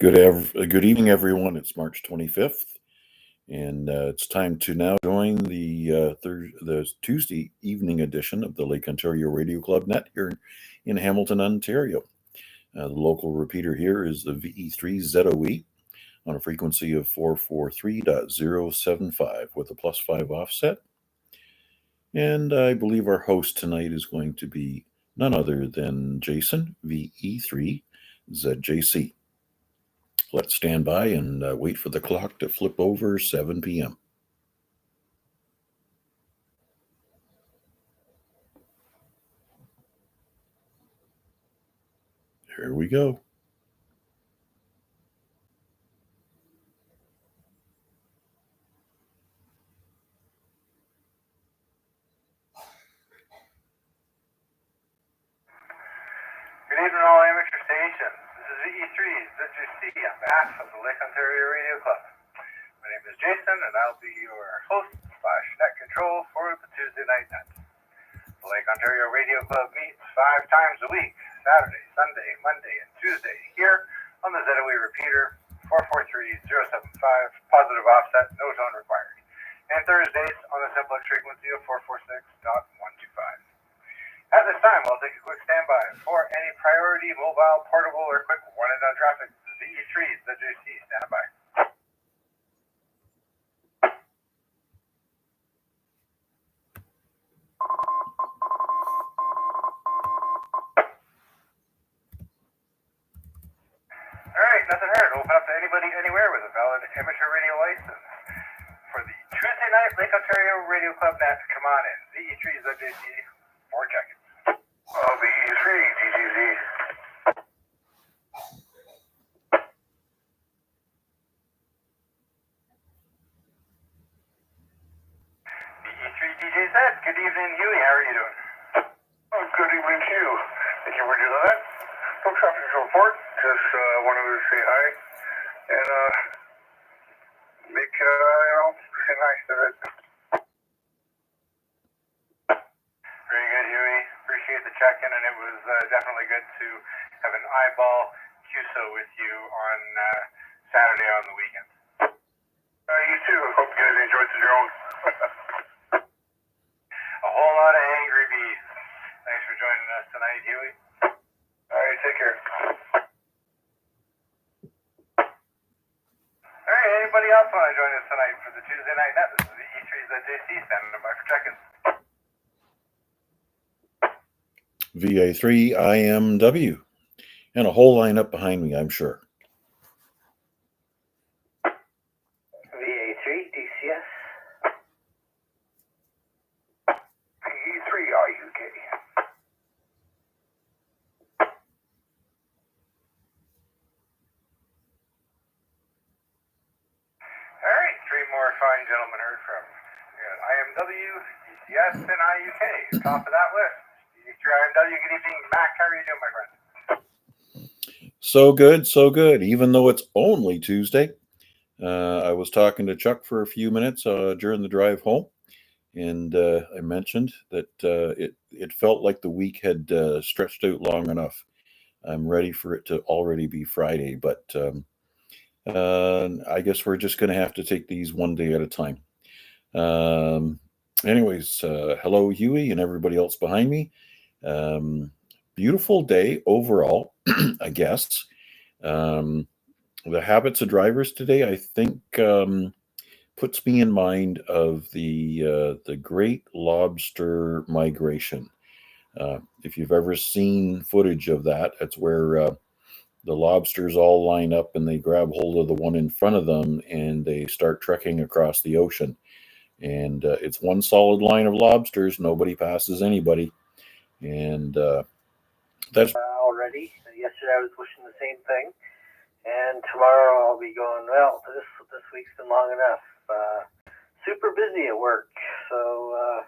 Good evening, everyone. It's March 25th, and it's time to now join the Tuesday evening edition of the Lake Ontario Radio Club Net here in Hamilton, Ontario. The local repeater here is the VA3ZOE on a frequency of 443.075 with a +5 offset. And I believe our host tonight is going to be none other than Jason, VE3ZJC. Let's stand by and wait for the clock to flip over 7 p.m. Here we go. Good evening, all amateur stations. This is VE3ZJC on behalf of the Lake Ontario Radio Club. My name is Jason, and I'll be your host/net control for the Tuesday night net. The Lake Ontario Radio Club meets 5 times a week: Saturday, Sunday, Monday, and Tuesday here on the ZOE repeater 443.075, positive offset, no tone required, and Thursdays on the simplex frequency of 446.125. At this time, I'll take a quick standby for any priority, mobile, portable, or quick warning on traffic. VE3ZJC, standby. Alright, nothing heard. Open up to anybody, anywhere with a valid amateur radio license. For the Tuesday night Lake Ontario Radio Club net, come on in. VE3ZJC, 4 check-ins. VE3, DGZ. VE3DJZ, good evening, Huey. How are you doing? Good evening to you. Thank you for doing that. No traffic to report. Just wanted to say hi and make say hi to it. Very good, Huey. Appreciate the check-in, and it was definitely good to have an eyeball QSO with you on Saturday on the weekend. You too. Hope you guys enjoyed the drone. A whole lot of angry bees. Thanks for joining us tonight, Huey. All right, take care. All right, anybody else want to join us tonight for the Tuesday night net? This is the E3ZJC standing by for check-in. VA3IMW, and a whole lineup behind me, I'm sure. VA3 DCS. VE3 RUK. All right, 3 more fine gentlemen heard from. We got IMW, DCS, and IUK. Top of that list. VA3IMW, good evening. Mac, how are you doing, my friend? So good, so good. Even though it's only Tuesday, I was talking to Chuck for a few minutes during the drive home, and I mentioned that it felt like the week had stretched out long enough. I'm ready for it to already be Friday, but I guess we're just going to have to take these one day at a time. Anyways, hello, Huey, and everybody else behind me. Beautiful day overall, I guess. The habits of drivers today, I think, puts me in mind of the Great Lobster Migration. If you've ever seen footage of that, that's where the lobsters all line up and they grab hold of the one in front of them and they start trekking across the ocean. And it's one solid line of lobsters. Nobody passes anybody. And that's Already. Yesterday I was wishing the same thing. And tomorrow I'll be going, well, this week's been long enough. Super busy at work. So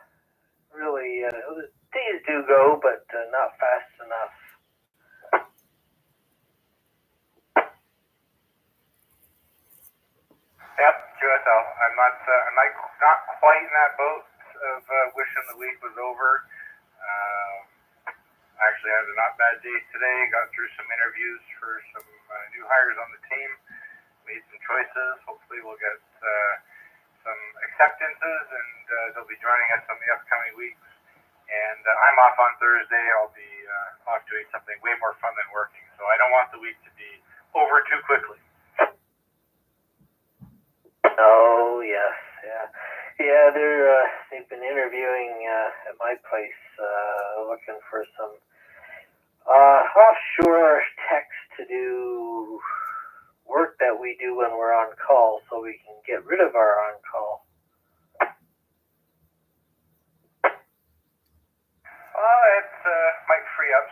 really, the days do go, but not fast enough. Yep, QSL. I'm not quite in that boat of wishing the week was over. I Actually had a not bad day today. Got through some interviews for some new hires on the team. Made some choices. Hopefully we'll get some acceptances, and they'll be joining us in the upcoming weeks. And I'm off on Thursday. I'll be off doing something way more fun than working. So I don't want the week to be over too quickly. Oh yes, yeah. They've been interviewing at my place, looking for some offshore techs to do work that we do when we're on call, so we can get rid of our on call. Well, it might free up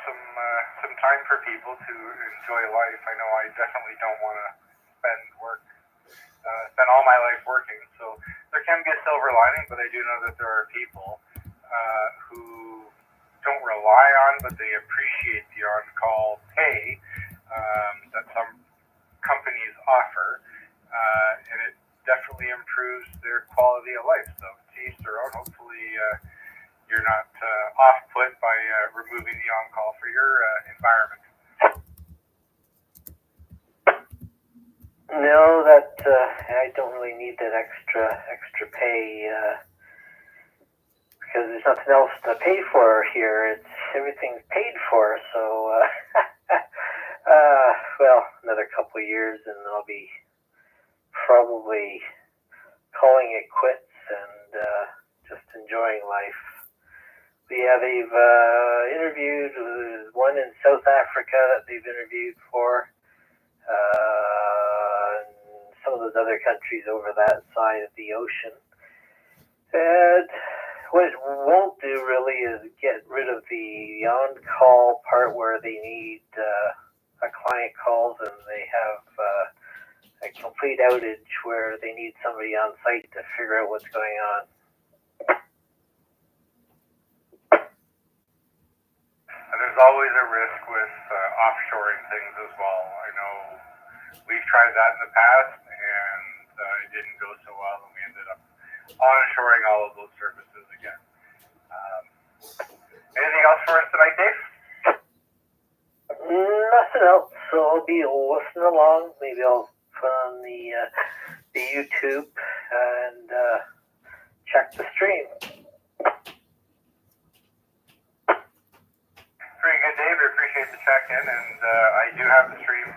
some time for people to enjoy life. I know I definitely don't want to spend all my life working. So there can be a silver lining, but I do know that there are people who don't rely on, but they appreciate the on-call pay that some companies offer, and it definitely improves their quality of life. So to each their own. Hopefully you're not off-put by removing the on-call for your environment. No, that I don't really need that extra pay because there's nothing else to pay for here. Everything's paid for. So, well, another couple of years, and I'll be probably calling it quits and just enjoying life. But yeah, they've interviewed one in South Africa that they've interviewed for. Some of those other countries over that side of the ocean. And what it won't do really is get rid of the on-call part where they need a client calls and they have a complete outage where they need somebody on site to figure out what's going on. And there's always a risk with offshoring things as well. I know we've tried that in the past, and it didn't go so well, and we ended up onshoring all of those services again. Anything else for us tonight, Dave? Nothing else, so I'll be listening along. Maybe I'll put on the YouTube and check the stream. Very good, Dave. I appreciate the check-in, and I do have the stream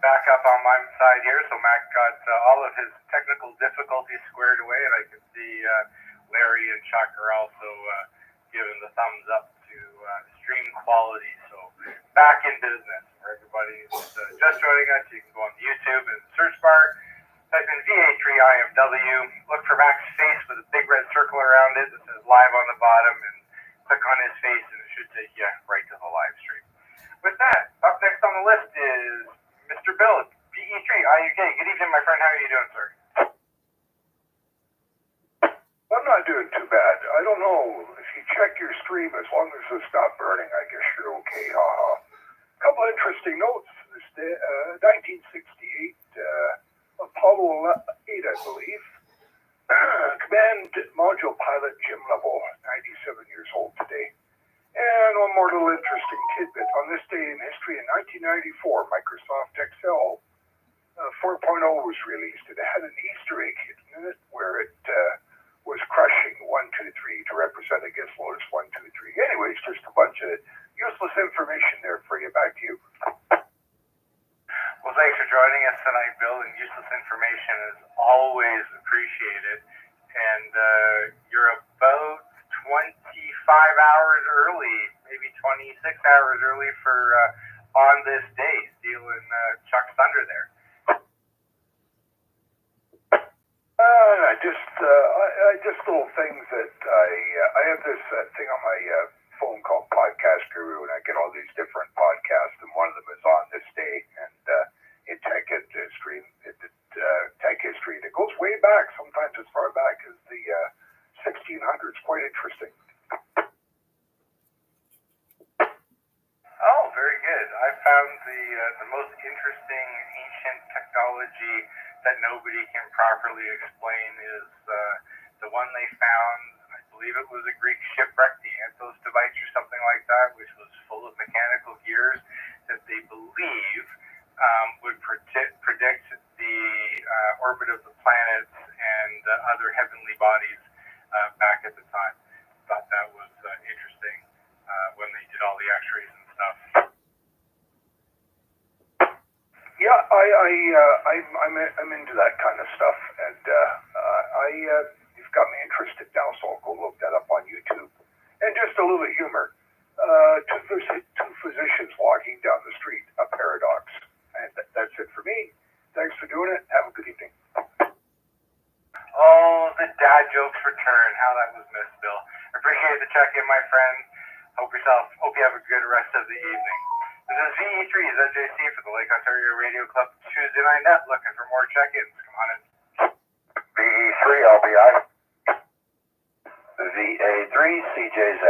back up on my side here, so Mac got all of his technical difficulties squared away, and I can see Larry and Chuck are also giving the thumbs up to stream quality. So back in business for everybody who's just joining us. You can go on YouTube and search bar, type in VA3IMW, look for Mac's face with a big red circle around it that says live on the bottom, and click on his face, and it should take you right to the live stream. With that, up next on the list is Mr. Bill, VA3IUK. Good evening, my friend. How are you doing, sir? I'm not doing too bad. I don't know. If you check your stream, as long as it's not burning, I guess you're okay. A couple interesting notes. 1968, Apollo 8, I believe. Command module pilot Jim Lovell, 97 years old today. And one more little interesting tidbit. On this day in history, in 1994, Microsoft Excel 4.0 was released. It had an Easter egg hidden in it where it was crushing 1, 2, 3 to represent, I guess, Lotus 1, 2, 3. Anyways, just a bunch of useless information there for you. Back to you. Well, thanks for joining us tonight, Bill. And useless information is always appreciated. And you're about 25 hours early, maybe 26 hours early for on this day, stealing Chuck's thunder there. Just little things that I have this thing on my phone called Podcast Guru, and I get all these different podcasts, and one of them is on this day, and in tech history, and it goes way back, sometimes as far back as the 1600s. Quite interesting. Oh, very good. I found the most interesting ancient technology that nobody can properly explain is the one they found. I believe it was a Greek shipwreck, the device or something like that, which was full of mechanical gears that they believe would predict the orbit of the planets and other heavenly bodies back at the time. Thought that was interesting when they did all the X-rays and stuff. Yeah, I'm into that kind of stuff, and you've got me interested now, so I'll go look that up on YouTube. And just a little bit of humor. Two physicians walking down the street, a paradox. And that's it for me. Thanks for doing it. Have a good evening. Oh, the dad jokes return. How that was missed, Bill. Appreciate the check-in, my friend. Hope you have a good rest of the evening. This is VA3IMW for the Lake Ontario Radio Club Tuesday Night Net, looking for more check-ins. Come on in. VE3LBI. VA3CJZ.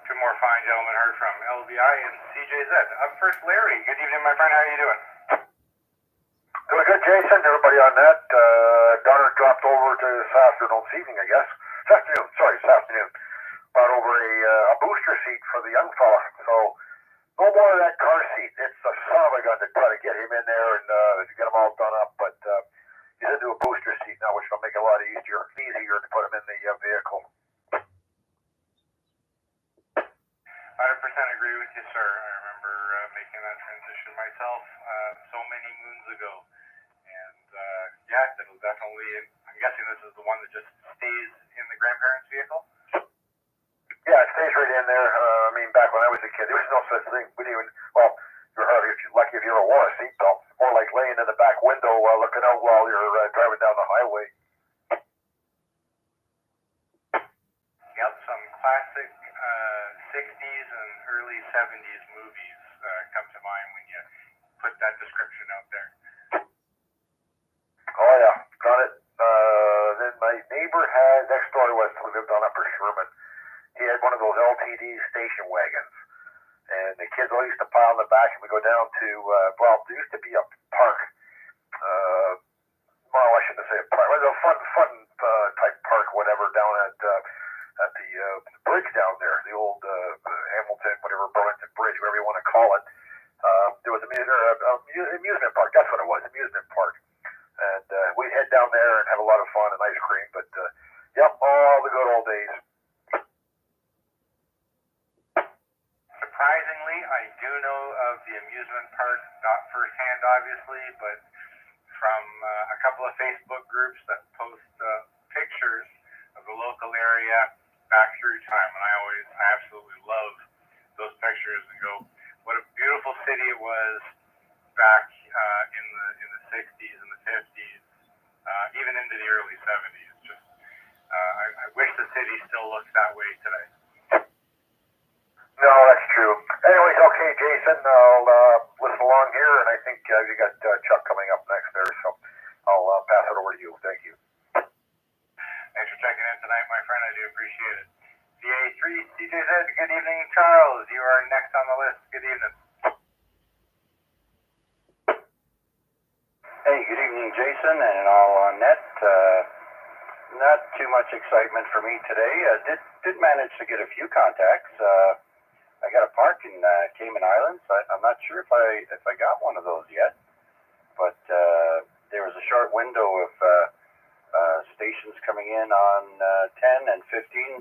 Two more fine gentlemen heard from LBI and CJZ. Up first, Larry. Good evening, my friend. How are you doing? Doing good, Jason. Everybody on that. Donner dropped over to this evening, I guess. This afternoon. Brought over a booster seat for the young fella. So, no more of that car seat. It's a son of a gun to try to get him in there and get him all done up. But he's into a booster seat now, which will make it a lot easier to put him in the vehicle. 100% agree with you, sir. I remember making that transition myself so many moons ago. And yeah, it'll definitely, I'm guessing this is the one that just stays in the grandparents' vehicle? Yeah, it stays right in there. Back when I was a kid, there was no such thing. We didn't even, you're lucky if you ever wore a seatbelt. More like laying in the back window looking out while you're driving down the highway. Yep, some classic 60s and early 70s movies come to mind when you put that description out there. Oh yeah, got it. Then my neighbor next door to us, we lived on Upper Sherman. He had one of those LTD station wagons. And the kids all used to pile in the back, and we go down to, there used to be a park. I shouldn't say a park. It was a fun type park, whatever, down at the bridge down there, the old Hamilton, whatever, Burlington Bridge, whatever you want to call it. There was an amusement park. That's what it was, amusement park. And we'd head down there and have a lot of fun and ice cream. But, all the good old days. Surprisingly, I do know of the amusement park, not firsthand, obviously, but from a couple of Facebook groups that post pictures of the local area back through time. And I absolutely love those pictures and go, what a beautiful city it was back in the 60s and the 50s, even into the early 70s. Just, I wish the city still looks that way today. No, that's true. Anyways, okay, Jason, I'll listen along here, and I think you got Chuck coming up next there, so I'll pass it over to you. Thank you. Thanks for checking in tonight, my friend. I do appreciate it. VA3CJZ, good evening, Charles. You are next on the list. Good evening. Hey, good evening, Jason, and all on net. Not too much excitement for me today. Did manage to get a few contacts. I got a park in Cayman Islands. I'm not sure if I got one of those yet, but there was a short window of stations coming in on 10 and 15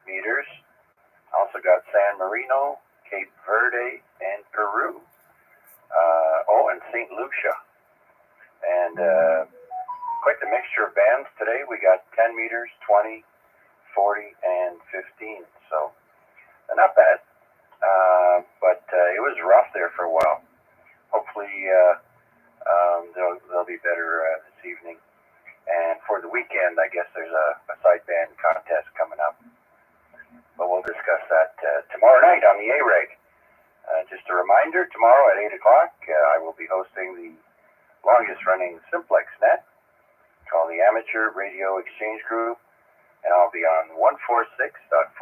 meters. Also got San Marino, Cape Verde, and Peru. And St. Lucia. And quite the mixture of bands today. We got 10 meters, 20, 40, and 15. So not bad. But it was rough there for a while. Hopefully they'll be better this evening. And for the weekend, I guess there's a sideband contest coming up. But we'll discuss that tomorrow night on the A-Reg. Just a reminder, tomorrow at 8 o'clock, I will be hosting the longest-running Simplex Net called the Amateur Radio Exchange Group, and I'll be on 146.430.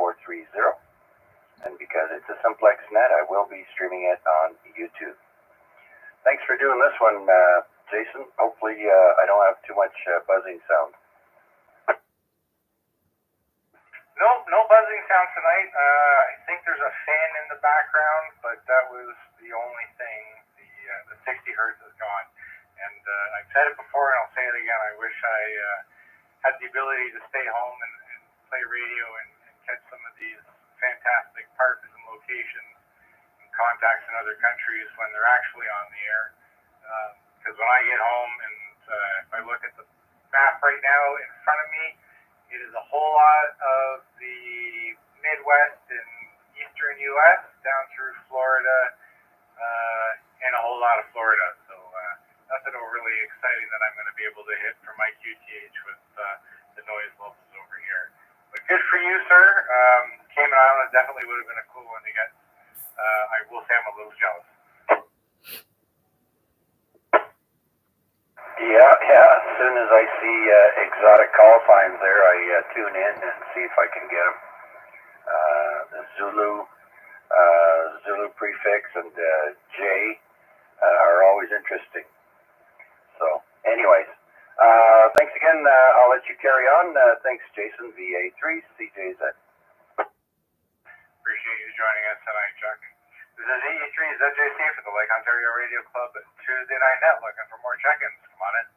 And because it's a Simplex Net, I will be streaming it on YouTube. Thanks for doing this one Jason. Hopefully I don't have too much buzzing sound. No buzzing sound tonight. I think there's a fan in the background, but that was the only thing. The 60 hertz is gone. And I've said it before, and I'll say it again. I wish I had the ability to stay home and play radio and catch some of these fantastic parks and locations and contacts in other countries when they're actually on the air. Because when I get home and if I look at the map right now in front of me, it is a whole lot of the Midwest and Eastern U.S. down through Florida and a whole lot of Florida. So nothing overly exciting that I'm going to be able to hit from my QTH with the noise levels over here. But good for you, sir. Cayman Islands definitely would have been a cool one to get. I will say I'm a little jealous. Yeah. As soon as I see exotic call signs there, I tune in and see if I can get them. The Zulu prefix and J are always interesting. So, anyways, thanks again. I'll let you carry on. Thanks, Jason. VA3, CJZ. Appreciate you joining us tonight, Chuck. This is VA3ZJC for the Lake Ontario Radio Club at Tuesday Night Net, looking for more check-ins. Come on in.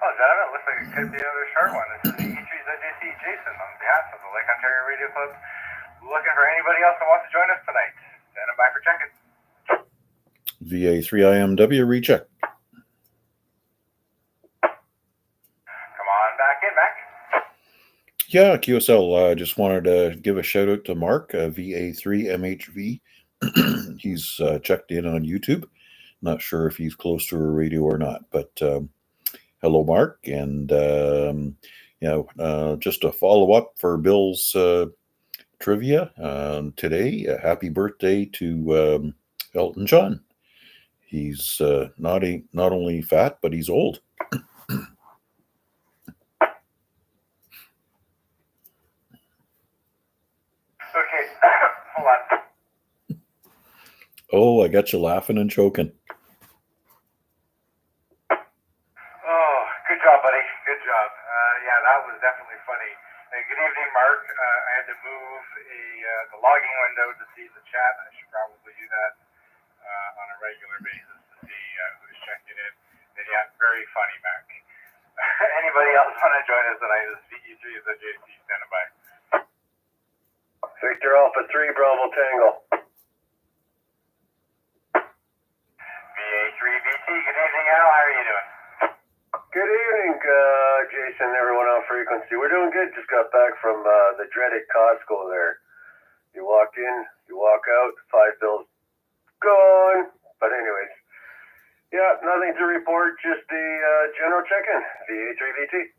Well, gentlemen, it looks like it could be another short one. This is VA3ZJC Jason on behalf of the Lake Ontario Radio Club, looking for anybody else that wants to join us tonight. Standing by for check-ins. VA3IMW recheck. Come on back in, Mac. Yeah, QSL, just wanted to give a shout out to Mark, VA3MHV. He's checked in on YouTube. Not sure if he's close to a radio or not, but hello, Mark. And, just a follow up for Bill's trivia today. Happy birthday to Elton John. He's not only fat, but he's old. Okay, hold on. Oh, I got you laughing and choking. Oh, good job, buddy. Good job. Yeah, that was definitely funny. Good evening, Mark. I had to move the logging window to see the chat. I should probably do that on a regular basis to see who's checking in. And yeah, very funny, Mac. Anybody else want to join us tonight? This is VE3 is JC standing by. Victor Alpha 3, Bravo Tango. VA3BT, good evening, Al. How are you doing? Good evening, Jason, everyone on frequency. We're doing good. Just got back from the dreaded Costco there. You walk in, you walk out, 5 bills gone. But anyways, yeah, nothing to report, just a general check-in. VA3VT.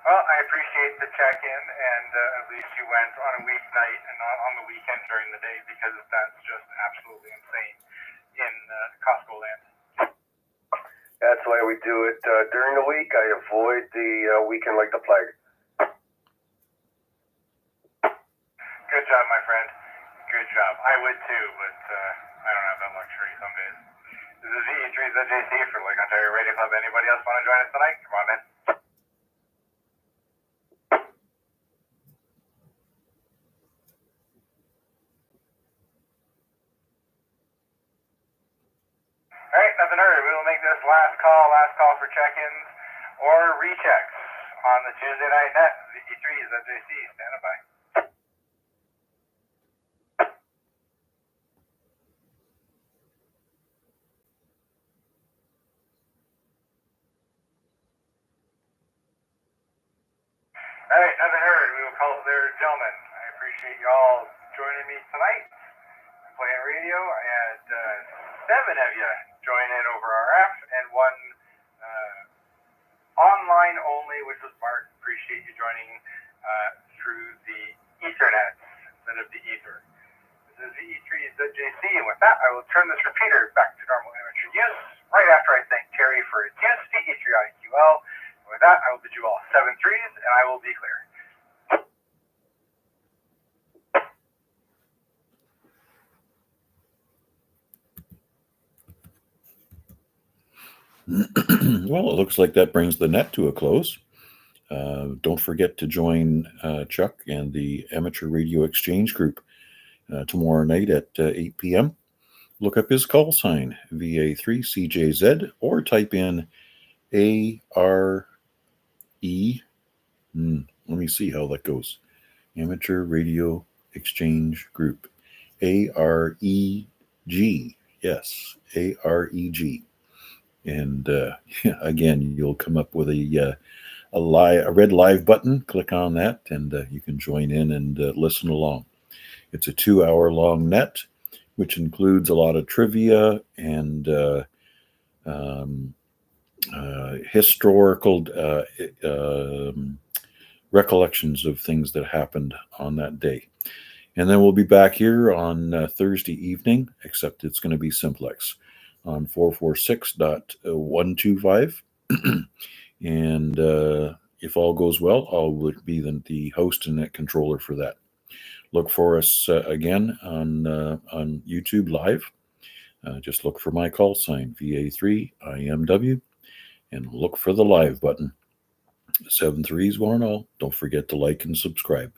Well, I appreciate the check-in, and at least you went on a weeknight and not on the weekend during the day, because that's just absolutely insane in Costco land. That's why we do it during the week. I avoid the weekend like the plague. Good job, my friend. Good job. I would too, but I don't have that luxury some days. This is VE3ZJC for Lake Ontario Radio Club. Anybody else want to join us tonight? Come on in. All right, nothing heard. We will make this last call for check-ins or rechecks on the Tuesday Night Net. VE3ZJC, standing by. All right, nothing heard. We will call it there, gentlemen. I appreciate you all joining me tonight. I'm playing radio. I had 7 of you join in over RF and 1 online only, which was Mark. Appreciate you joining through the Ethernet instead of the ether. This is VA3IMW LORC, and with that, I will turn this repeater back to normal amateur use right after I thank Terry for its use, VA3IQL. And with that, I will bid you all 7 threes, and I will be clear. Well, it looks like that brings the net to a close. Don't forget to join Chuck and the Amateur Radio Exchange Group tomorrow night at 8 p.m. Look up his call sign, VA3CJZ, or type in ARE. Let me see how that goes. Amateur Radio Exchange Group. AREG. Yes, AREG. And again, you'll come up with a red live button. Click on that, and you can join in and listen along. It's a 2-hour-long net, which includes a lot of trivia and historical recollections of things that happened on that day. And then we'll be back here on Thursday evening, except it's going to be simplex on 446.125. And if all goes well, I'll be the host and net controller for that. Look for us again on YouTube Live. Just look for my call sign, VA3IMW, and look for the live button. 7 threes, one all. Don't forget to like and subscribe.